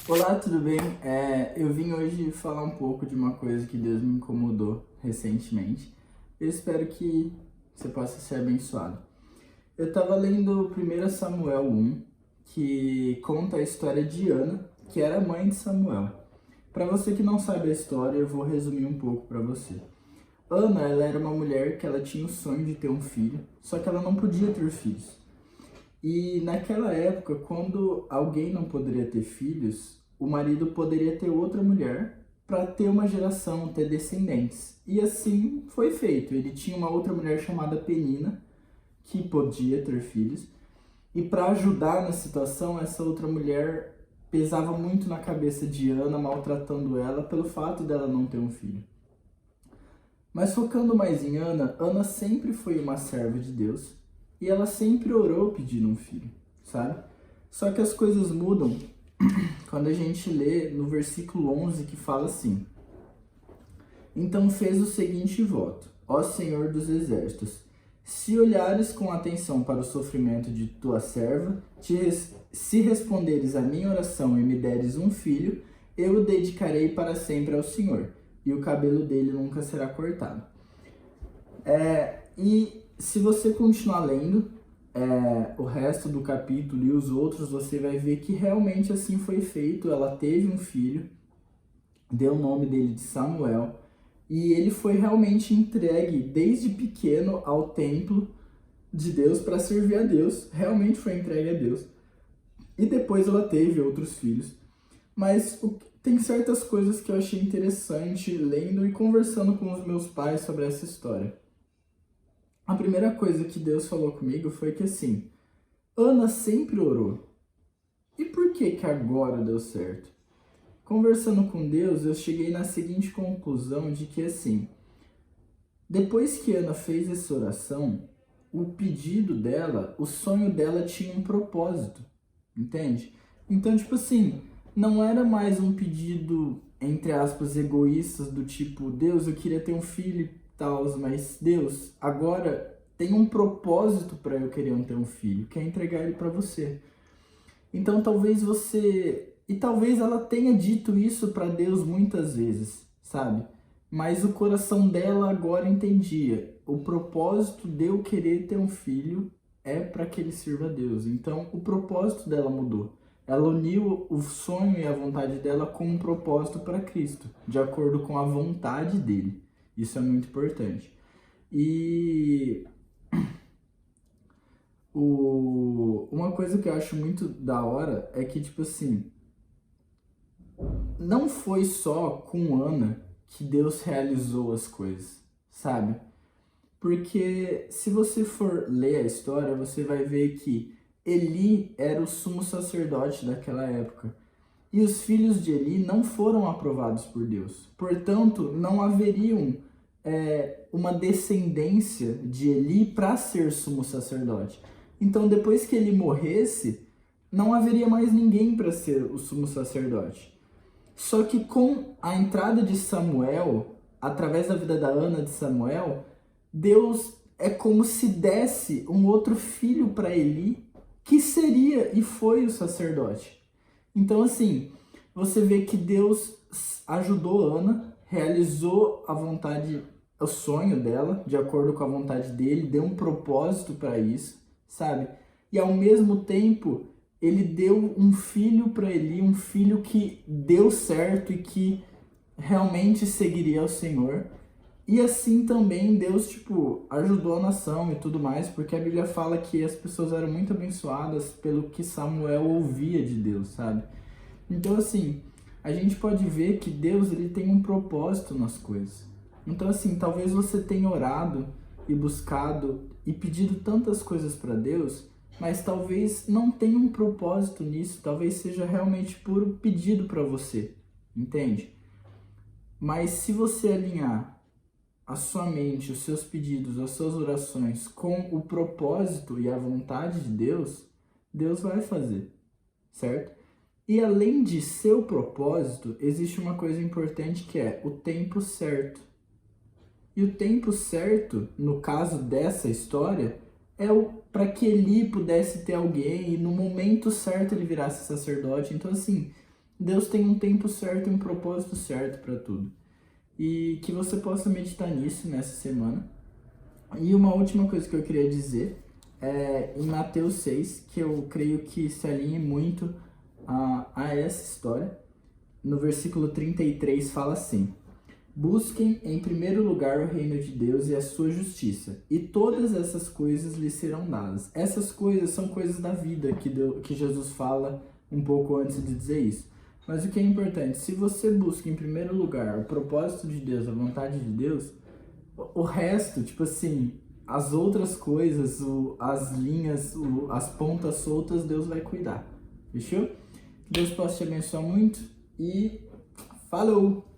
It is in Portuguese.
Olá, tudo bem? Eu vim hoje falar um pouco de uma coisa que Deus me incomodou recentemente. Eu espero que você possa ser abençoado. Eu estava lendo 1 Samuel 1, que conta a história de Ana, que era mãe de Samuel. Para você que não sabe a história, eu vou resumir um pouco para você. Ana, ela era uma mulher que ela tinha o sonho de ter um filho, só que ela não podia ter filhos. E naquela época, quando alguém não poderia ter filhos, o marido poderia ter outra mulher para ter uma geração, ter descendentes. E assim foi feito. Ele tinha uma outra mulher chamada Penina, que podia ter filhos. E para ajudar na situação, essa outra mulher pesava muito na cabeça de Ana, maltratando ela pelo fato dela não ter um filho. Mas focando mais em Ana, Ana sempre foi uma serva de Deus e ela sempre orou pedindo um filho, sabe? Só que as coisas mudam quando a gente lê no versículo 11 que fala assim: Então fez o seguinte voto: Ó Senhor dos exércitos, se olhares com atenção para o sofrimento de tua serva, se responderes à minha oração e me deres um filho, eu o dedicarei para sempre ao Senhor, e o cabelo dele nunca será cortado. E se você continuar lendo o resto do capítulo e os outros, você vai ver que realmente assim foi feito. Ela teve um filho, deu o nome dele de Samuel, e ele foi realmente entregue desde pequeno ao templo de Deus para servir a Deus. Realmente foi entregue a Deus. E depois ela teve outros filhos. Mas tem certas coisas que eu achei interessante lendo e conversando com os meus pais sobre essa história. A primeira coisa que Deus falou comigo foi que assim, Ana sempre orou. E por que que agora deu certo? Conversando com Deus, eu cheguei na seguinte conclusão de que assim, depois que Ana fez essa oração, o pedido dela, o sonho dela tinha um propósito, entende? Então, tipo assim, não era mais um pedido, entre aspas, egoístas do tipo, Deus, eu queria ter um filho e tal, mas Deus, agora tem um propósito para eu querer ter um filho, que é entregar ele para você. Então, talvez você... E talvez ela tenha dito isso para Deus muitas vezes, sabe? Mas o coração dela agora entendia. O propósito de eu querer ter um filho é para que ele sirva a Deus. Então, o propósito dela mudou. Ela uniu o sonho e a vontade dela com um propósito para Cristo, de acordo com a vontade dele. Isso é muito importante. E uma coisa que eu acho muito da hora é que, tipo assim, não foi só com Ana que Deus realizou as coisas, sabe? Porque se você for ler a história, você vai ver que Eli era o sumo sacerdote daquela época. E os filhos de Eli não foram aprovados por Deus. Portanto, não haveriam uma descendência de Eli para ser sumo sacerdote. Então, depois que ele morresse, não haveria mais ninguém para ser o sumo sacerdote. Só que com a entrada de Samuel, através da vida da Ana de Samuel, Deus é como se desse um outro filho para Eli, que seria e foi o sacerdote. Então, assim, você vê que Deus ajudou Ana, realizou a vontade, o sonho dela, de acordo com a vontade dele, deu um propósito para isso, sabe? E ao mesmo tempo, ele deu um filho para Eli, um filho que deu certo e que realmente seguiria ao Senhor. E assim também Deus, tipo, ajudou a nação e tudo mais, porque a Bíblia fala que as pessoas eram muito abençoadas pelo que Samuel ouvia de Deus, sabe? Então, assim, a gente pode ver que Deus, ele tem um propósito nas coisas. Então, assim, talvez você tenha orado e buscado e pedido tantas coisas para Deus, mas talvez não tenha um propósito nisso, talvez seja realmente puro pedido para você, entende? Mas se você alinhar a sua mente, os seus pedidos, as suas orações com o propósito e a vontade de Deus, Deus vai fazer, certo? E além de seu propósito, existe uma coisa importante que é o tempo certo. E o tempo certo, no caso dessa história, é para que Eli pudesse ter alguém e no momento certo ele virasse sacerdote. Então, assim, Deus tem um tempo certo e um propósito certo para tudo. E que você possa meditar nisso nessa semana. E uma última coisa que eu queria dizer é em Mateus 6, que eu creio que se alinhe muito a essa história. No versículo 33 fala assim: busquem em primeiro lugar o reino de Deus e a sua justiça, e todas essas coisas lhes serão dadas. Essas coisas são coisas da vida que Jesus fala um pouco antes de dizer isso. Mas o que é importante, se você busca em primeiro lugar o propósito de Deus, a vontade de Deus, o resto, tipo assim, as outras coisas, as linhas, as pontas soltas, Deus vai cuidar. Fechou? Que Deus possa te abençoar muito e falou!